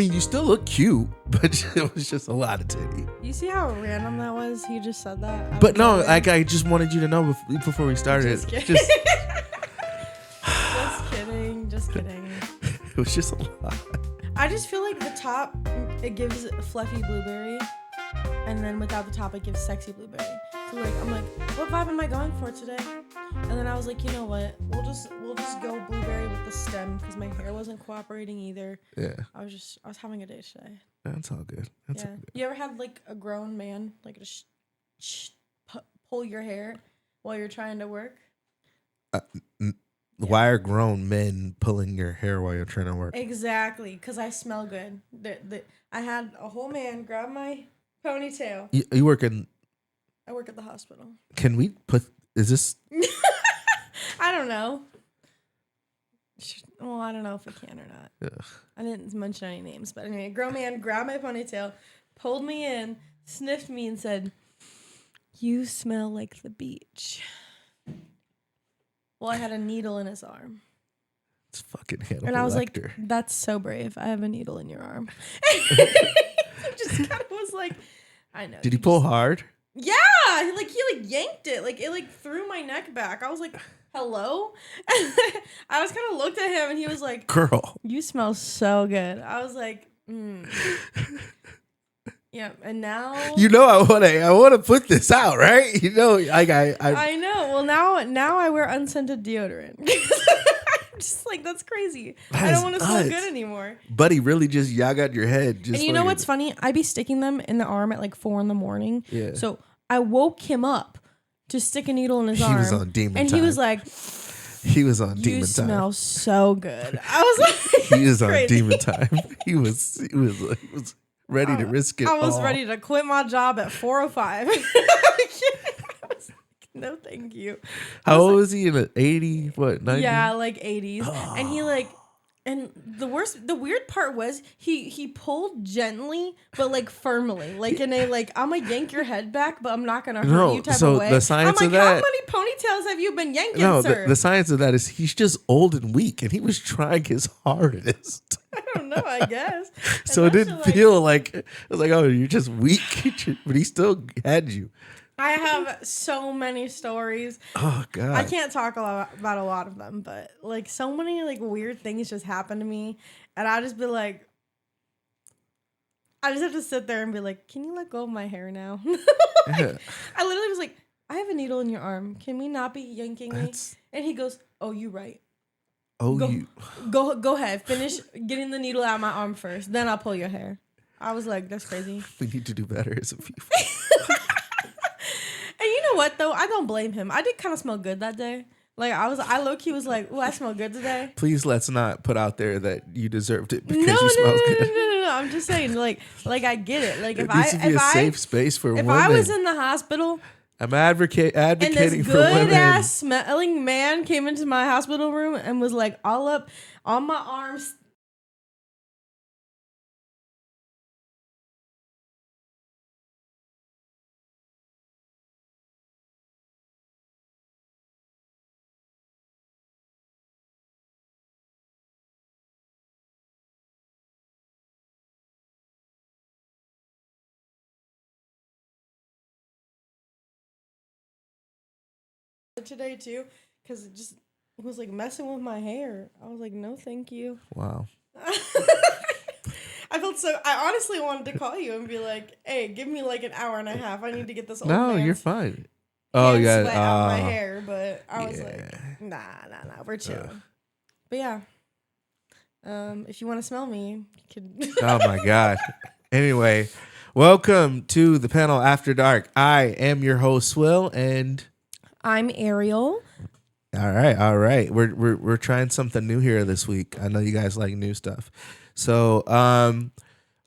mean, you still look cute, but it was just a lot of titty. You see how random that was? He just said that. But no, like I just wanted you to know before we started. Just kidding. Just kidding. It was just a lot. I just feel like the top, it gives fluffy blueberry, and then without the top, it gives sexy blueberry. So like, I'm like, what vibe am I going for today? And then I was like, you know what? We'll just go blueberry with the stem because my hair wasn't cooperating either. Yeah. I was having a day today. That's all good. That's all good. You ever had like a grown man like just pull your hair while you're trying to work? Why are grown men pulling your hair while you're trying to work? Exactly, because I smell good. I had a whole man grab my ponytail. You work in... I work at the hospital. Can we put... Is this... I don't know. Well, I don't know if we can or not. Ugh. I didn't mention any names. But anyway, a grown man grabbed my ponytail, pulled me in, sniffed me, and said, "You smell like the beach." Well, I had a needle in his arm. It's fucking Hannibal And I was Lecter. like, that's so brave. I have a needle in your arm. Just kind of was like, I know. Did he pull hard? Yeah. He yanked it. It threw my neck back. I was like, hello? I was kind of looked at him and he was like, girl, you smell so good. I was like, yeah. And now, I want to put this out, right? I know. Well, now I wear unscented deodorant. I'm just like, that's crazy. I don't want to smell good anymore. Buddy really just got your head. And you know what's funny? I be sticking them in the arm at like 4 a.m. Yeah. So I woke him up to stick a needle in his arm. He was on demon time. And he was like, he was on demon time. You smell so good. I was like, he was on demon time. He was ready to risk it. I was all. ready to quit my job at 4:05. I was like, no, thank you. How old was he? In the 80? What? 90? Yeah, like 80s. Oh. And he and the weird part was he pulled gently but like firmly, like in a I'm gonna yank your head back, but I'm not gonna hurt you type of way. The science of that, how many ponytails have you been yanking, sir? The science of that is he's just old and weak, and he was trying his hardest. I don't know, I guess. So it didn't feel like it was like, oh, you're just weak, but he still had you. I have so many stories. Oh God, I can't talk about a lot of them, but so many weird things just happen to me, and I just be like, I just have to sit there and be like, can you let go of my hair now? I literally was like, I have a needle in your arm. Can we not be yanking me? And he goes, oh, you right. Oh, go ahead. Finish getting the needle out of my arm first. Then I'll pull your hair. I was like, that's crazy. We need to do better as a people. And you know what though? I don't blame him. I did kind of smell good that day. I low-key was like, oh, I smell good today. Please let's not put out there that you deserved it because you smelled good. No. I'm just saying, I get it. It needs to be a safe space for women. If I was in the hospital, I'm advocating and this for women. good ass smelling man came into my hospital room and was like all up on my arms. Today too, because it was messing with my hair. I was like, no, thank you. Wow. I honestly wanted to call you and be like, hey, give me an hour and a half. I need to get this old No, man's you're fine. Oh yeah, sweat out my hair. But I was nah, we're chill. But yeah, if you want to smell me, you can. Oh my God. Anyway, welcome to the Panle After Dark. I am your host, Will, and I'm Arielle. All right. We're trying something new here this week. I know you guys like new stuff. So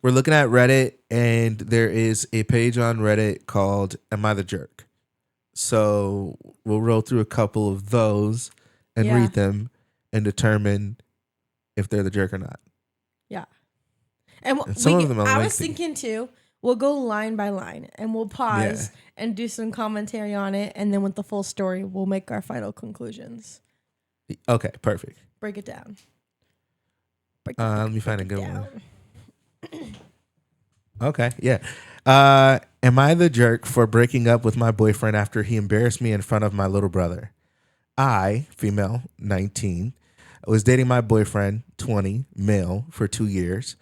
we're looking at Reddit, and there is a page on Reddit called Am I the Jerk? So we'll roll through a couple of those and read them and determine if they're the jerk or not. Yeah. And some of them I was thinking too, we'll go line by line and we'll pause and do some commentary on it. And then with the full story, we'll make our final conclusions. Okay, perfect. Break it down. Let me find a good one. Okay, yeah. Am I the jerk for breaking up with my boyfriend after he embarrassed me in front of my little brother? I, female, 19, was dating my boyfriend, 20, male, for 2 years.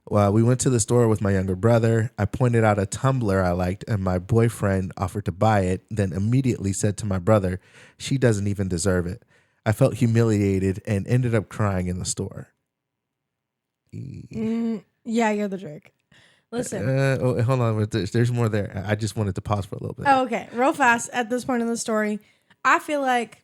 Well, we went to the store with my younger brother. I pointed out a tumbler I liked, and my boyfriend offered to buy it, then immediately said to my brother, she doesn't even deserve it. I felt humiliated and ended up crying in the store. Yeah, you're the jerk. Listen. Hold on. There's more there. I just wanted to pause for a little bit. Oh, okay. Real fast at this point in the story, I feel like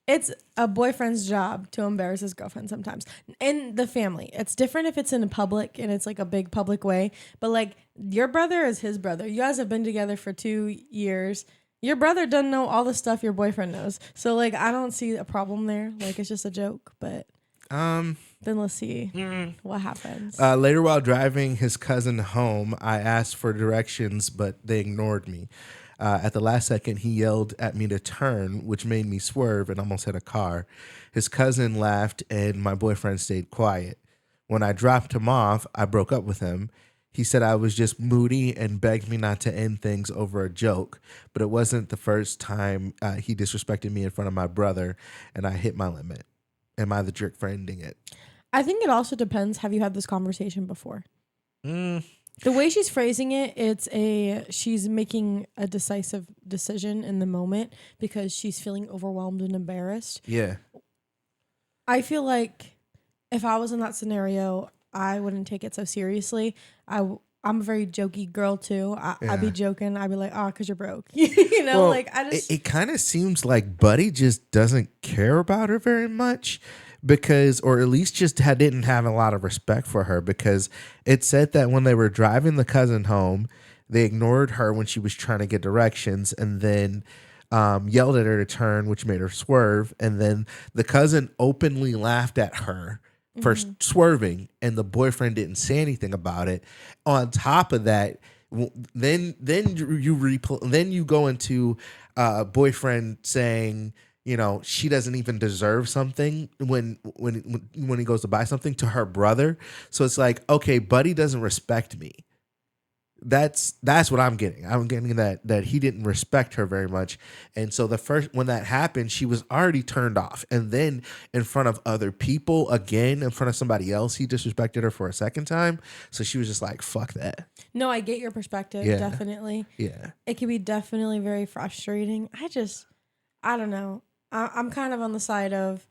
it's a boyfriend's job to embarrass his girlfriend sometimes in the family. It's different if it's in public and it's like a big public way. But like your brother is his brother. You guys have been together for 2 years. Your brother doesn't know all the stuff your boyfriend knows. So like I don't see a problem there. Like it's just a joke. But then let's see what happens. Later, while driving his cousin home, I asked for directions, but they ignored me. At the last second, he yelled at me to turn, which made me swerve and almost hit a car. His cousin laughed, and my boyfriend stayed quiet. When I dropped him off, I broke up with him. He said I was just moody and begged me not to end things over a joke, but it wasn't the first time he disrespected me in front of my brother, and I hit my limit. Am I the jerk for ending it? I think it also depends. Have you had this conversation before? The way she's phrasing it, she's making a decisive decision in the moment because she's feeling overwhelmed and embarrassed. Yeah. I feel like if I was in that scenario, I wouldn't take it so seriously. I'm a very jokey girl too. I'd be joking. I'd be like, oh, because you're broke. You know, well, like I just. It kind of seems like Buddy just doesn't care about her very much. Because, or at least just didn't have a lot of respect for her, because it said that when they were driving the cousin home, they ignored her when she was trying to get directions, and then yelled at her to turn, which made her swerve. And then the cousin openly laughed at her for swerving, and the boyfriend didn't say anything about it. On top of that, then you go into boyfriend saying, you know, she doesn't even deserve something when he goes to buy something to her brother. So it's like, okay, Buddy doesn't respect me. That's what I'm getting. I'm getting that he didn't respect her very much. And so when that happened, she was already turned off. And then in front of other people, again, in front of somebody else, he disrespected her for a second time. So she was just like, fuck that. No, I get your perspective. Yeah. Definitely. Yeah. It can be definitely very frustrating. I don't know. I'm kind of on the side of,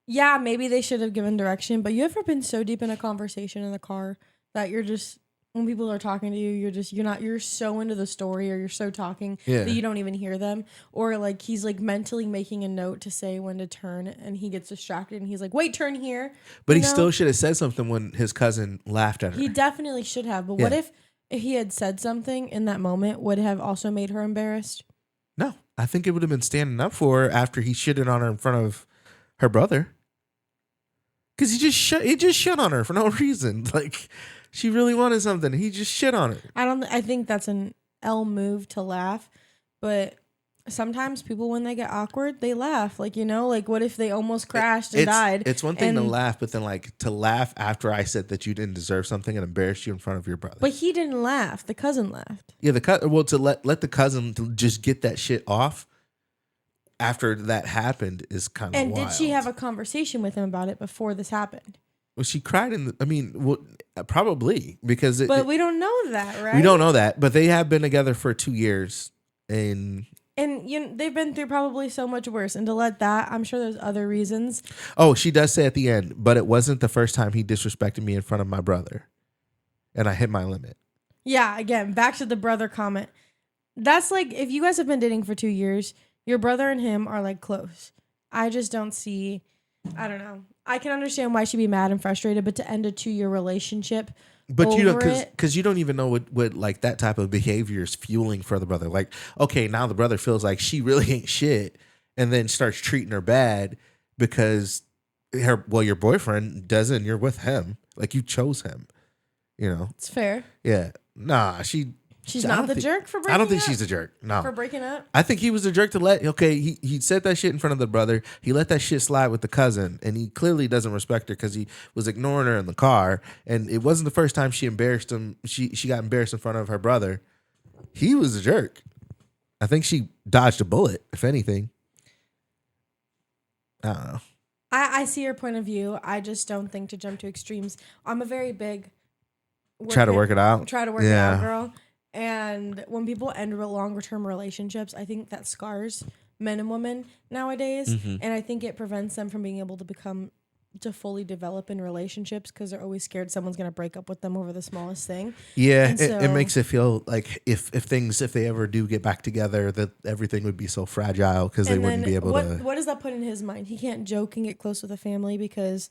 yeah, maybe they should have given direction, but you ever been so deep in a conversation in the car that you're just, when people are talking to you, you're so into the story, or you're so talking that you don't even hear them, or like he's like mentally making a note to say when to turn and he gets distracted and he's like, wait, turn here. But he still should have said something when his cousin laughed at her. He definitely should have. But what if he had said something in that moment would have also made her embarrassed? No, I think it would have been standing up for her after he shitted on her in front of her brother. Because he just shit on her for no reason. Like, she really wanted something. He just shit on her. I think that's an L move to laugh, but sometimes people, when they get awkward, they laugh. Like, you know, like what if they almost crashed and died? It's one thing to laugh, but then like to laugh after I said that you didn't deserve something and embarrassed you in front of your brother. But he didn't laugh. The cousin laughed. Yeah, to let the cousin to just get that shit off after that happened is kind of wild. And did she have a conversation with him about it before this happened? Well, she cried probably because but we don't know that, right? We don't know that, but they have been together for 2 years and you know, they've been through probably so much worse. And to let that, I'm sure there's other reasons. Oh, she does say at the end, but it wasn't the first time he disrespected me in front of my brother. And I hit my limit. Yeah, again, back to the brother comment. That's like, if you guys have been dating for 2 years, your brother and him are like close. I just don't see, I don't know. I can understand why she'd be mad and frustrated, but to end a 2-year relationship, but you don't, because you don't even know what like that type of behavior is fueling for the brother. Like, okay, now the brother feels like she really ain't shit, and then starts treating her bad because your boyfriend doesn't. And you're with him, like you chose him. You know, it's fair. Yeah, nah, she She's I not don't the think- jerk for breaking I up? don't think she's a jerk. No. For breaking up? I think he was a jerk to let. Okay, he said that shit in front of the brother. He let that shit slide with the cousin, and he clearly doesn't respect her because he was ignoring her in the car. And it wasn't the first time she embarrassed him. She got embarrassed in front of her brother. He was a jerk. I think she dodged a bullet, if anything. I don't know. I see your point of view. I just don't think to jump to extremes. I'm a very big Try to work it out. Try to work it out, girl. And when people end longer term relationships, I think that scars men and women nowadays. Mm-hmm. And I think it prevents them from being able to fully develop in relationships because they're always scared someone's going to break up with them over the smallest thing. Yeah, it makes it feel like if they ever do get back together, that everything would be so fragile because they wouldn't be able to. What does that put in his mind? He can't joke and get close with a family because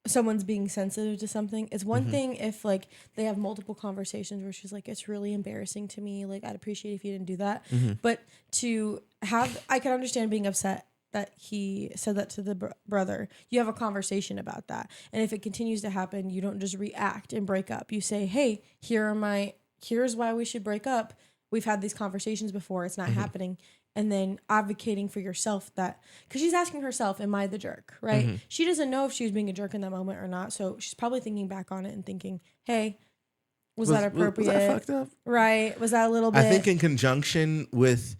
someone's being sensitive to something. It's one thing if like they have multiple conversations where she's like, it's really embarrassing to me. Like, I'd appreciate if you didn't do that. But I can understand being upset that he said that to the brother. You have a conversation about that. And if it continues to happen, you don't just react and break up. You say, hey, here's why we should break up. We've had these conversations before. It's not happening. And then advocating for yourself that, because she's asking herself, am I the jerk, right? She doesn't know if she was being a jerk in that moment or not. So she's probably thinking back on it and thinking, hey, was that appropriate? Was that fucked up? Right. Was that a little bit? I think in conjunction with,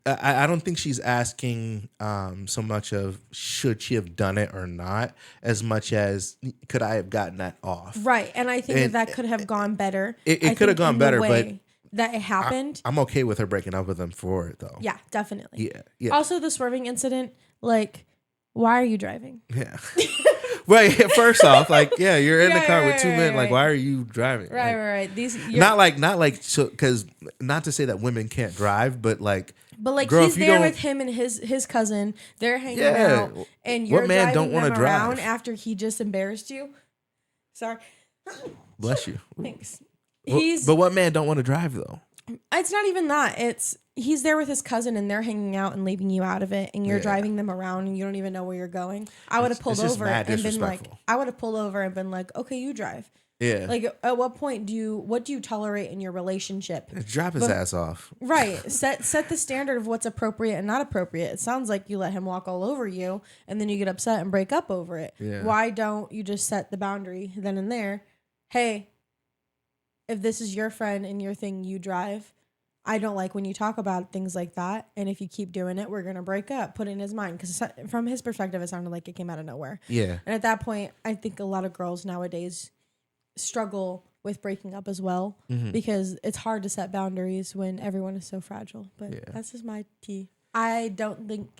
I don't think she's asking so much of should she have done it or not, as much as could I have gotten that off? Right. And I think that could have gone better. It could have gone better, but that it happened. I'm okay with her breaking up with him for it, though. Yeah, definitely. Yeah. Also, the swerving incident, like, why are you driving? Yeah. Right. First off, like, yeah, you're in the car with two men. Right. Like, why are you driving? Right. Not like, so, because not to say that women can't drive, but like, girl, he's there with him and his cousin. They're hanging out, and you're driving don't them around drive? After he just embarrassed you. Sorry. Bless you. Thanks. But what man don't want to drive though? It's not even that. It's he's there with his cousin and they're hanging out and leaving you out of it, and you're driving them around and you don't even know where you're going. I would have pulled over and been like, okay, you drive. Yeah. Like, at what point what do you tolerate in your relationship? Drop his ass off. Right. Set the standard of what's appropriate and not appropriate. It sounds like you let him walk all over you and then you get upset and break up over it. Yeah. Why don't you just set the boundary then and there? Hey, if this is your friend and your thing, you drive. I don't like when you talk about things like that. And if you keep doing it, we're going to break up. Put it in his mind. Because from his perspective, it sounded like it came out of nowhere. Yeah. And at that point, I think a lot of girls nowadays struggle with breaking up as well. Because it's hard to set boundaries when everyone is so fragile. But that's just my tea. I think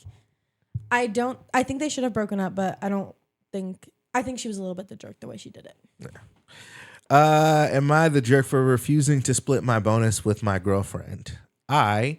they should have broken up, but I think she was a little bit the jerk the way she did it. Yeah. Am I the jerk for refusing to split my bonus with my girlfriend? I,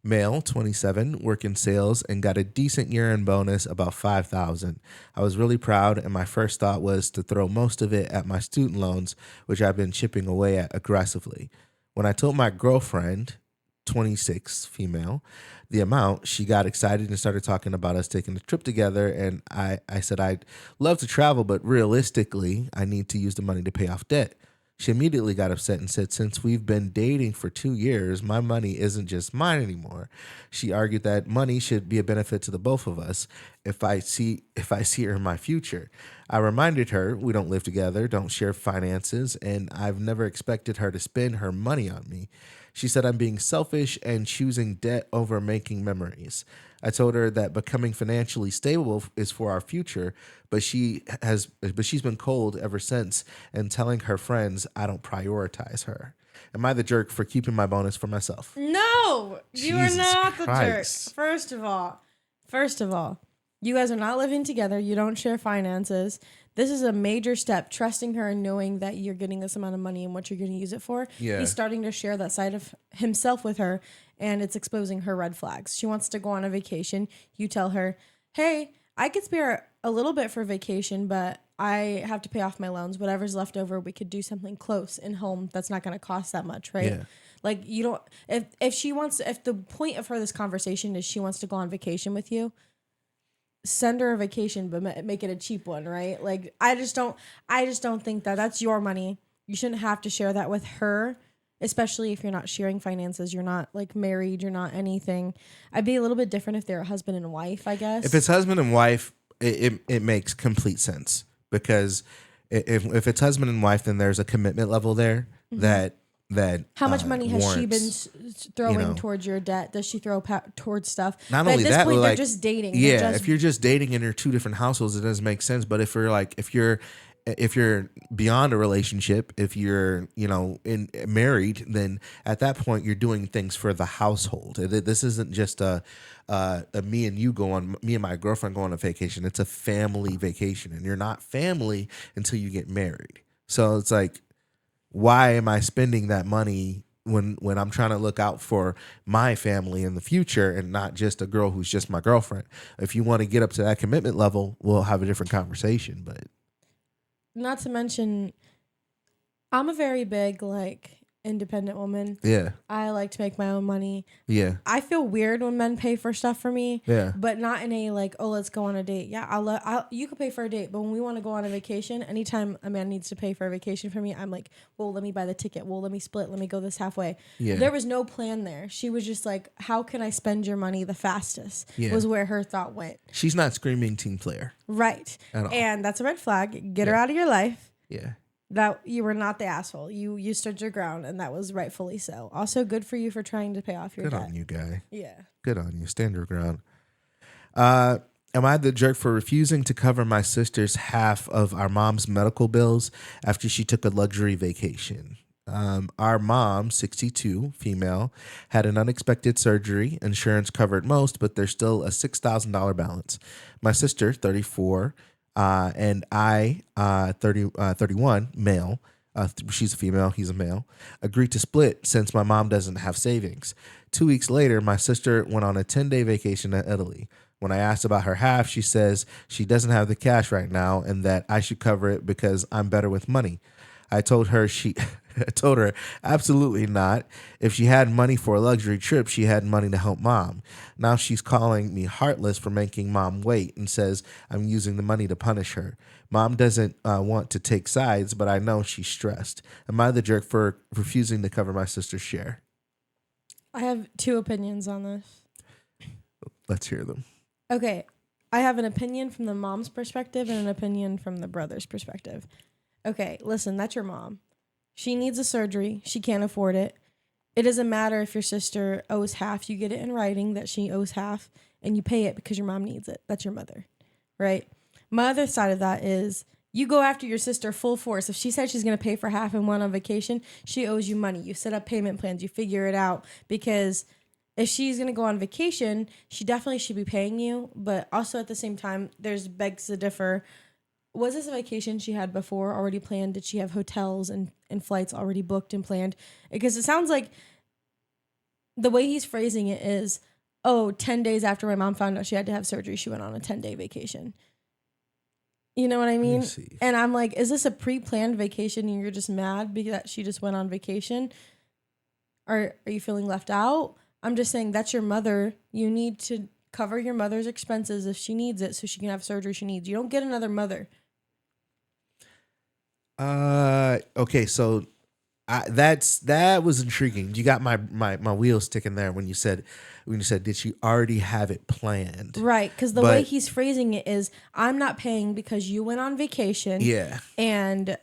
male, 27, work in sales and got a decent year-end bonus, about $5,000. I was really proud, and my first thought was to throw most of it at my student loans, which I've been chipping away at aggressively. When I told my girlfriend, 26, female, the amount, she got excited and started talking about us taking a trip together. And I said, I'd love to travel, but realistically, I need to use the money to pay off debt. She immediately got upset and said, since we've been dating for 2 years, my money isn't just mine anymore. She argued that money should be a benefit to the both of us if I see her in my future. I reminded her we don't live together, don't share finances, and I've never expected her to spend her money on me. She said I'm being selfish and choosing debt over making memories. I told her that becoming financially stable is for our future, but she's been cold ever since and telling her friends I don't prioritize her. Am I the jerk for keeping my bonus for myself? No, you are not the jerk. Christ. First of all, you guys are not living together. You don't share finances. This is a major step, trusting her and knowing that you're getting this amount of money and what you're going to use it for. Yeah. He's starting to share that side of himself with her, and it's exposing her red flags. She wants to go on a vacation. You tell her, hey, I could spare a little bit for vacation, but I have to pay off my loans. Whatever's left over, we could do something close in home that's not going to cost that much, right? Yeah. Like, you don't, if the point of this conversation is she wants to go on vacation with you, send her a vacation, but make it a cheap one, right? Like, I just don't think that that's your money. You shouldn't have to share that with her, especially if you're not sharing finances. You're not like married. You're not anything. I'd be a little bit different if they're a husband and wife, I guess. If it's husband and wife, it makes complete sense, because if it's husband and wife, then there's a commitment level there that how much money has she been warrants, throwing towards your debt? Does she throw towards stuff? Not But only at this that, point, but they're like, just dating. yeah, They're just, if you're just dating and you're two different households, it doesn't make sense. But if you're beyond a relationship, if you're in married, then at that point you're doing things for the household. This isn't just a me and my girlfriend go on a vacation. It's a family vacation, and you're not family until you get married. So it's like, why am I spending that money when I'm trying to look out for my family in the future and not just a girl who's just my girlfriend? If you want to get up to that commitment level, we'll have a different conversation. But not to mention, I'm a very big like independent woman. yeah, I like to make my own money. yeah, I feel weird when men pay for stuff for me. yeah. But not in a like, oh, let's go on a date. Yeah, you could pay for a date, but when we want to go on a vacation, anytime a man needs to pay for a vacation for me, I'm like, well, let me buy the ticket. Well, let me split. Let me go this halfway. Yeah. There was no plan there. She was just like, how can I spend your money the fastest? Yeah. Was where her thought went. She's not screaming team player. Right. At all. And that's a red flag. Get her out of your life. Yeah. That you were not the asshole. You stood your ground, and that was rightfully so. Also, good for you for trying to pay off your Good debt. on you, guy. Yeah. Good on you. Stand your ground. Am I the jerk for refusing to cover my sister's half of our mom's medical bills after she took a luxury vacation? Our mom, 62, female, had an unexpected surgery. Insurance covered most, but there's still a $6,000 balance. My sister, 34, and I, 31, male, she's a female, he's a male, agreed to split since my mom doesn't have savings. 2 weeks later, my sister went on a 10-day vacation to Italy. When I asked about her half, she says she doesn't have the cash right now and that I should cover it because I'm better with money. I told her absolutely not. If she had money for a luxury trip, she had money to help mom. Now she's calling me heartless for making mom wait and says I'm using the money to punish her. Mom doesn't want to take sides, but I know she's stressed. Am I the jerk for refusing to cover my sister's share? I have two opinions on this. Let's hear them. Okay, I have an opinion from the mom's perspective and an opinion from the brother's perspective. Okay, listen, that's your mom. She needs a surgery. She can't afford it. It doesn't matter if your sister owes half. You get it in writing that she owes half, and you pay it because your mom needs it. That's your mother, right? My other side of that is you go after your sister full force. If she said she's going to pay for half and went on vacation, she owes you money. You set up payment plans. You figure it out, because if she's going to go on vacation, she definitely should be paying you. But also at the same time, there's begs to differ. Was this a vacation she had before already planned? Did she have hotels and flights already booked and planned? Because it sounds like the way he's phrasing it is, 10 days after my mom found out she had to have surgery, she went on a 10-day vacation. You know what I mean? And I'm like, is this a pre-planned vacation and you're just mad because she just went on vacation? Or are you feeling left out? I'm just saying that's your mother. You need to cover your mother's expenses if she needs it so she can have surgery she needs. You don't get another mother. Okay, so that was intriguing. You got my wheels ticking there when you said did she already have it planned? Right, because the way he's phrasing it is, I'm not paying because you went on vacation. Yeah. And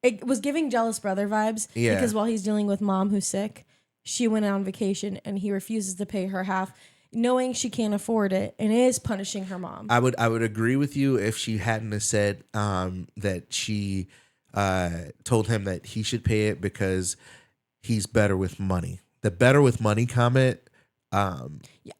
it was giving jealous brother vibes. Yeah. Because while he's dealing with mom who's sick, she went on vacation and he refuses to pay her half, knowing she can't afford it, and is punishing her mom. I would agree with you if she hadn't have said that she told him that he should pay it because he's better with money. The better with money comment. I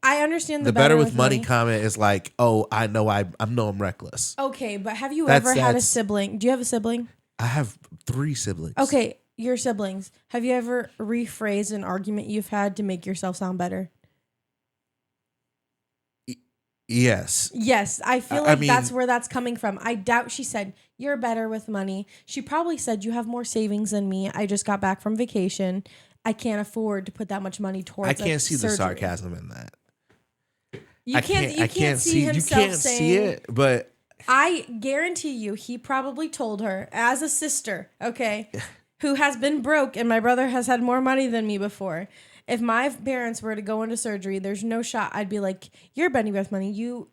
understand the better with money comment is like, oh, I know I'm reckless. Okay, but have you ever had a sibling? Do you have a sibling? I have 3 siblings. Okay, your siblings. Have you ever rephrased an argument you've had to make yourself sound better? Yes. Yes, I feel like that's where that's coming from. I doubt she said, you're better with money. She probably said, you have more savings than me. I just got back from vacation. I can't afford to put that much money towards I can't see surgery. the sarcasm in that. You can't see himself you can't saying, see it, but I guarantee you he probably told her as a sister, okay? who has been broke, and my brother has had more money than me before. If my parents were to go into surgery, there's no shot. I'd be like, you're better with money. You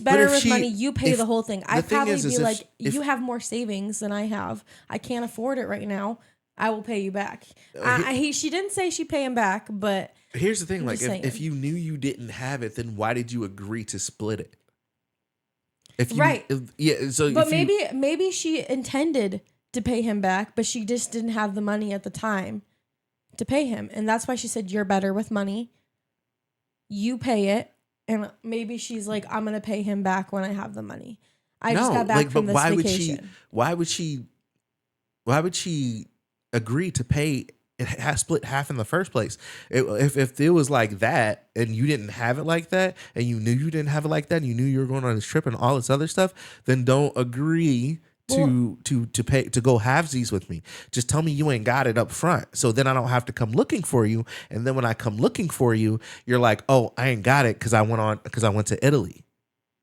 better with money. You pay the whole thing. I'd probably be like, you have more savings than I have. I can't afford it right now. I will pay you back. She didn't say she'd pay him back, but here's the thing. Like, if you knew you didn't have it, then why did you agree to split it? Maybe she intended to pay him back, but she just didn't have the money at the time to pay him. And that's why she said, you're better with money. You pay it. And maybe she's like, I'm going to pay him back when I have the money. I just got back from this vacation. Why would she agree to pay split half in the first place? If it was like that and you didn't have it like that and you knew you didn't have it like that and you knew you were going on this trip and all this other stuff, then don't agree to pay to go halvesies with me. Just tell me you ain't got it up front, so then I don't have to come looking for you. And then when I come looking for you, you're like, oh, I ain't got it because I went to Italy.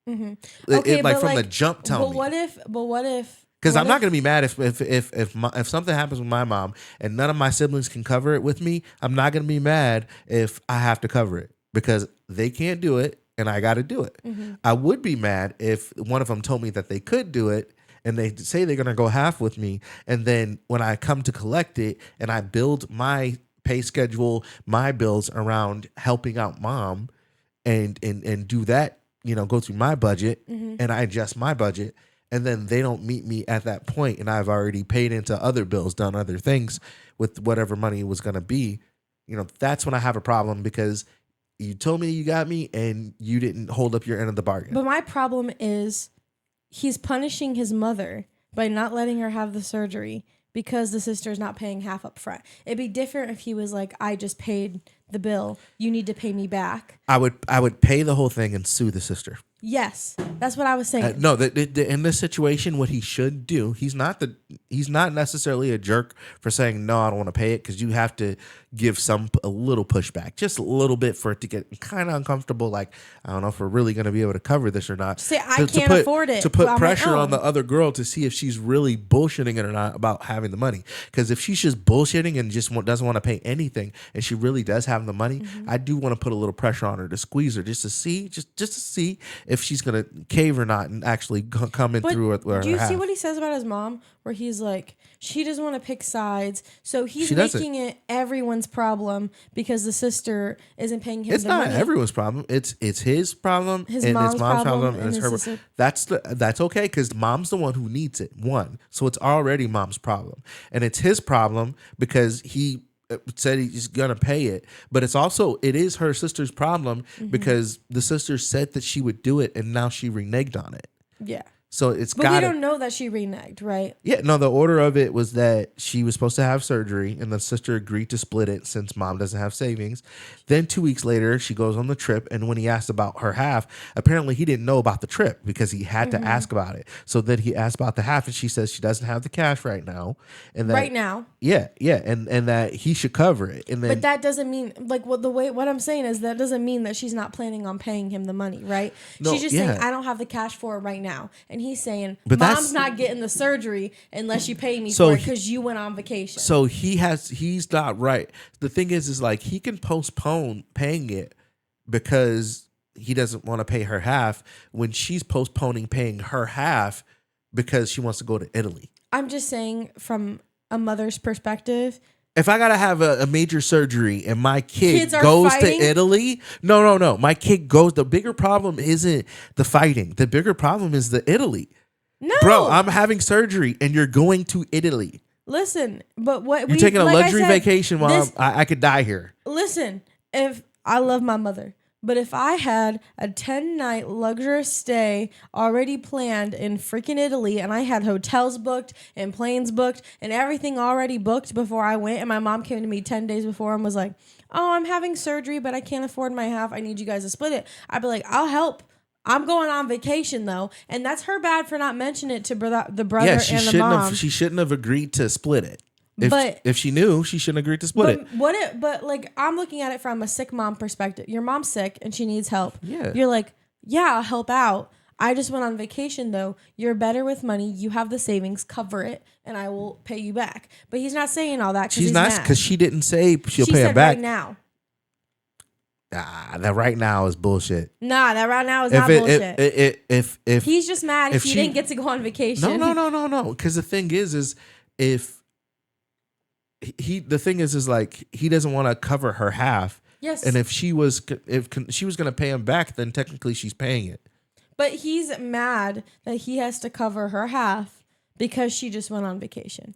Mm-hmm. Okay, from the jump, tell me. But what if? Because I'm not gonna be mad if something happens with my mom and none of my siblings can cover it with me. I'm not gonna be mad if I have to cover it because they can't do it and I got to do it. Mm-hmm. I would be mad if one of them told me that they could do it. And they say they're going to go half with me. And then when I come to collect it and I build my pay schedule, my bills around helping out mom and do that, go through my budget and I adjust my budget. And then they don't meet me at that point. And I've already paid into other bills, done other things with whatever money was going to be. That's when I have a problem because you told me you got me and you didn't hold up your end of the bargain. But my problem is, he's punishing his mother by not letting her have the surgery because the sister's not paying half up front. It'd be different if he was like, I just paid the bill. You need to pay me back. I would pay the whole thing and sue the sister. Yes, that's what I was saying. No, in this situation, what he should do, he's not necessarily a jerk for saying, no, I don't want to pay it, because you have to give a little pushback, just a little bit for it to get kind of uncomfortable. Like, I don't know if we're really going to be able to cover this or not. Say, I can't afford it. To put pressure on the other girl to see if she's really bullshitting it or not about having the money. Because if she's just bullshitting and just doesn't want to pay anything and she really does have the money, I do want to put a little pressure on her to squeeze her just to see if she's going to cave or not and actually come in through it. Do you see what he says about his mom? Where he's like, she doesn't want to pick sides. So he's making it everyone's problem because the sister isn't paying him the money. It's not everyone's problem. It's his problem. His mom's problem. And it's her problem. That's okay, because mom's the one who needs it. So it's already mom's problem. And it's his problem because he said he's gonna pay it, but it is her sister's problem because the sister said that she would do it and now she reneged on it. Yeah. So but we don't know that she reneged, right? Yeah, no, the order of it was that she was supposed to have surgery and the sister agreed to split it since mom doesn't have savings. Then 2 weeks later, she goes on the trip, and when he asked about her half, apparently he didn't know about the trip because he had to ask about it. So then he asked about the half, and she says she doesn't have the cash right now. And that, right now? Yeah, and that he should cover it. And then, but that doesn't mean, like, what I'm saying is that doesn't mean that she's not planning on paying him the money, right? No, she's just saying, I don't have the cash for it right now. And he's saying, mom's not getting the surgery unless you pay me for it because you went on vacation. So he's not right. The thing is like, he can postpone paying it because he doesn't want to pay her half when she's postponing paying her half because she wants to go to Italy. I'm just saying, from a mother's perspective, if I gotta have a major surgery and my kid goes to Italy, no. My kid goes. The bigger problem isn't the fighting. The bigger problem is the Italy. No, bro, I'm having surgery and you're going to Italy. Listen, but what you're taking a luxury vacation while I could die here. Listen, if I love my mother, but if I had a 10-night luxurious stay already planned in freaking Italy and I had hotels booked and planes booked and everything already booked before I went, and my mom came to me 10 days before and was like, oh, I'm having surgery, but I can't afford my half. I need you guys to split it. I'd be like, I'll help. I'm going on vacation, though. And that's her bad for not mentioning it to the brother and the mom. She shouldn't have agreed to split it. If she knew, she shouldn't agree to split it. But I'm looking at it from a sick mom perspective. Your mom's sick and she needs help. Yeah. You're like, yeah, I'll help out. I just went on vacation though. You're better with money. You have the savings, cover it, and I will pay you back. But he's not saying all that because She's he's not, mad. because she didn't say she'll She pay him said back. right now. That right now is bullshit. Nah, that right now is not bullshit. If He's just mad if he she- didn't get to go on vacation. No. Because the thing is if the thing is like he doesn't want to cover her half. Yes. And if she was going to pay him back, then technically she's paying it. But he's mad that he has to cover her half because she just went on vacation.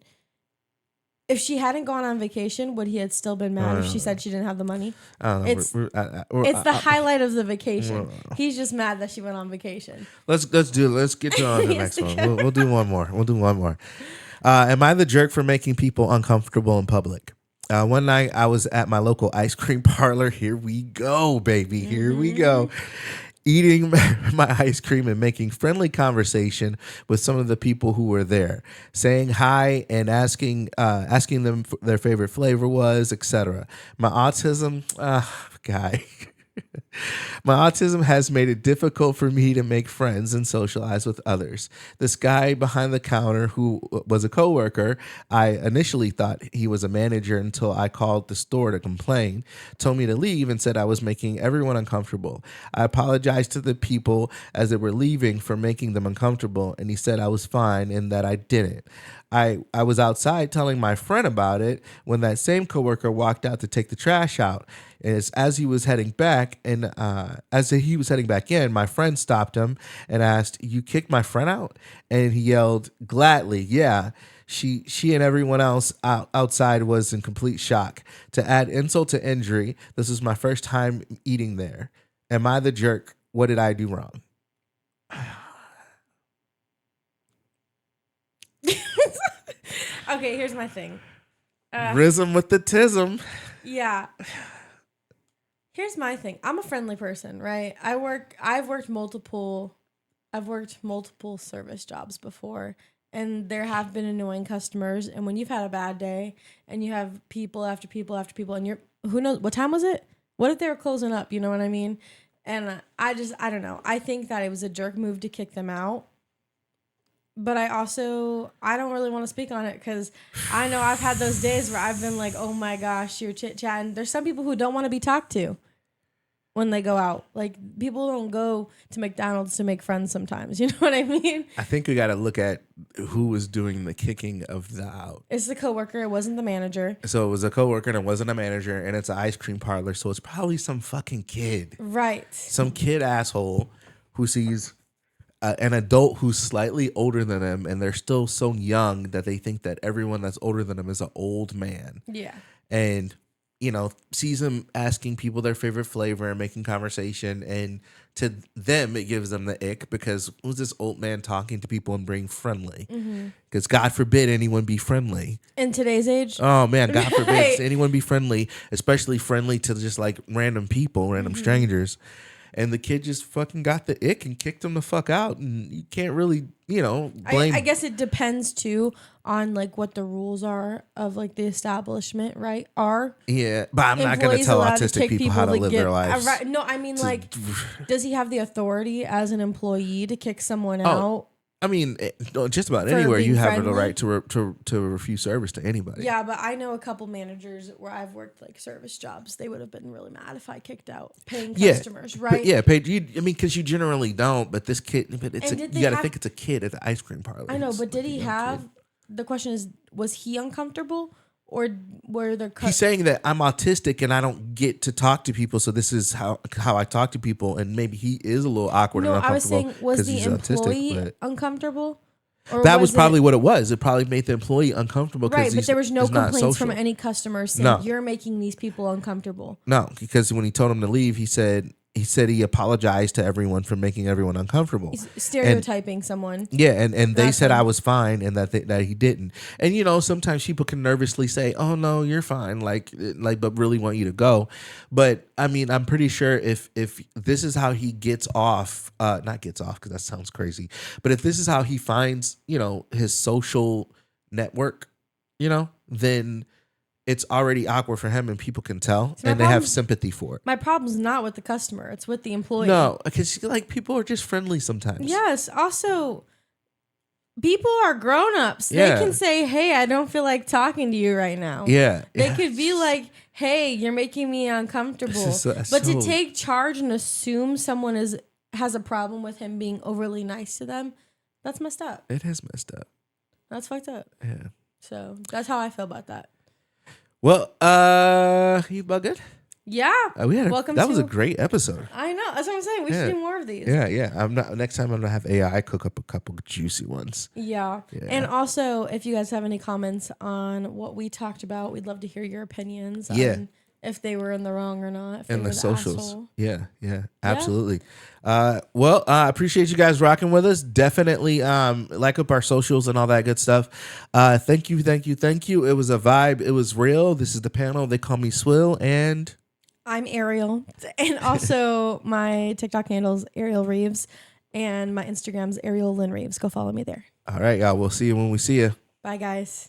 If she hadn't gone on vacation, would he have still been mad if she said she didn't have the money? I don't know. It's the highlight of the vacation. He's just mad that she went on vacation. Let's get to on the next one. We'll do one more. Am I the jerk for making people uncomfortable in public? One night I was at my local ice cream parlor. Here we go, baby. Here we go. Eating my ice cream and making friendly conversation with some of the people who were there, saying hi and asking them their favorite flavor was, etc. My autism, guy. My autism has made it difficult for me to make friends and socialize with others. This guy behind the counter who was a coworker, I initially thought he was a manager until I called the store to complain, told me to leave and said I was making everyone uncomfortable. I apologized to the people as they were leaving for making them uncomfortable, and he said I was fine and that I didn't. I was outside telling my friend about it when that same coworker walked out to take the trash out. As he was heading back in, my friend stopped him and asked, "You kicked my friend out?" And he yelled, "Gladly, yeah." She and everyone else outside was in complete shock. To add insult to injury, this was my first time eating there. Am I the jerk? What did I do wrong? Okay, here's my thing. Rism with the tism. Yeah. Here's my thing. I'm a friendly person, right? I've worked multiple service jobs before, and there have been annoying customers. And when you've had a bad day and you have people after people after people, and who knows what time was it? What if they were closing up? You know what I mean? And I don't know. I think that it was a jerk move to kick them out. But I don't really want to speak on it because I know I've had those days where I've been like, oh my gosh, you're chit-chatting. There's some people who don't want to be talked to when they go out. Like, people don't go to McDonald's to make friends sometimes. You know what I mean? I think we got to look at who was doing the kicking of the out. It's the coworker. It wasn't the manager. So it was a coworker and it wasn't a manager, and it's an ice cream parlor. So it's probably some fucking kid. Right. Some kid asshole who sees an adult who's slightly older than them, and they're still so young that they think that everyone that's older than them is an old man. Yeah. And, sees them asking people their favorite flavor and making conversation. And to them, it gives them the ick because who's this old man talking to people and being friendly? Because God forbid anyone be friendly. In today's age? Oh, man, God forbid anyone be friendly, especially friendly to just like random people, random strangers. And the kid just fucking got the ick and kicked him the fuck out. And you can't really, blame. I guess it depends too on like what the rules are of like the establishment, right? Yeah, but I'm not going to tell autistic people how to live their lives. Right, no, I mean, like, does he have the authority as an employee to kick someone out? I mean, just about For anywhere you being have the friendly? right to refuse service to anybody. Yeah, but I know a couple managers where I've worked like service jobs. They would have been really mad if I kicked out paying customers, right? But yeah, paid. Because you generally don't. But this kid, you got to think it's a kid at the ice cream parlor. I know, It's but did like he a young have? kid. The question is, was he uncomfortable, or were there? He's saying that I'm autistic and I don't get to talk to people, so this is how I talk to people, and maybe he is a little awkward and No, I was uncomfortable saying, was the he's employee autistic. But uncomfortable? Or that was probably what it was. It probably made the employee uncomfortable. Right, but there was no he's not complaints from social. any customers saying No. you're making these people uncomfortable. No, because when he told him to leave, he said he apologized to everyone for making everyone uncomfortable. He's stereotyping someone. Yeah, and they That's said him. I was fine and that he didn't. And sometimes people can nervously say, "Oh no, you're fine," like but really want you to go. But I mean, I'm pretty sure if this is how he gets off, not gets off because that sounds crazy, but if this is how he finds, his social network, then it's already awkward for him and people can tell So my and they have problem- sympathy for it. My problem's not with the customer; it's with the employee. No, because like people are just friendly sometimes. Yes. Also, people are grown-ups. Yeah. They can say, "Hey, I don't feel like talking to you right now." Yeah. They yeah. could be like, "Hey, you're making me uncomfortable." This is But to so- take charge and assume someone has a problem with him being overly nice to them, that's messed up. It is messed up. That's fucked up. Yeah. So that's how I feel about that. Well, you bug it? Yeah. We had Welcome that was a to- great episode. I know. That's what I'm saying. We Yeah. should do more of these. Yeah. Next time I'm gonna have AI cook up a couple juicy ones. Yeah. Yeah. And also, if you guys have any comments on what we talked about, we'd love to hear your opinions. Yeah. On if they were in the wrong or not. If they And were the socials. asshole. Yeah, absolutely. Well, I appreciate you guys rocking with us. Definitely like up our socials and all that good stuff. Thank you. It was a vibe. It was real. This is the panel. They call me Swill, and I'm Arielle. And also, my TikTok handle is Arielle Reeves. And my Instagram's Arielle Lynn Reeves. Go follow me there. all right, y'all. We'll see you when we see you. Bye, guys.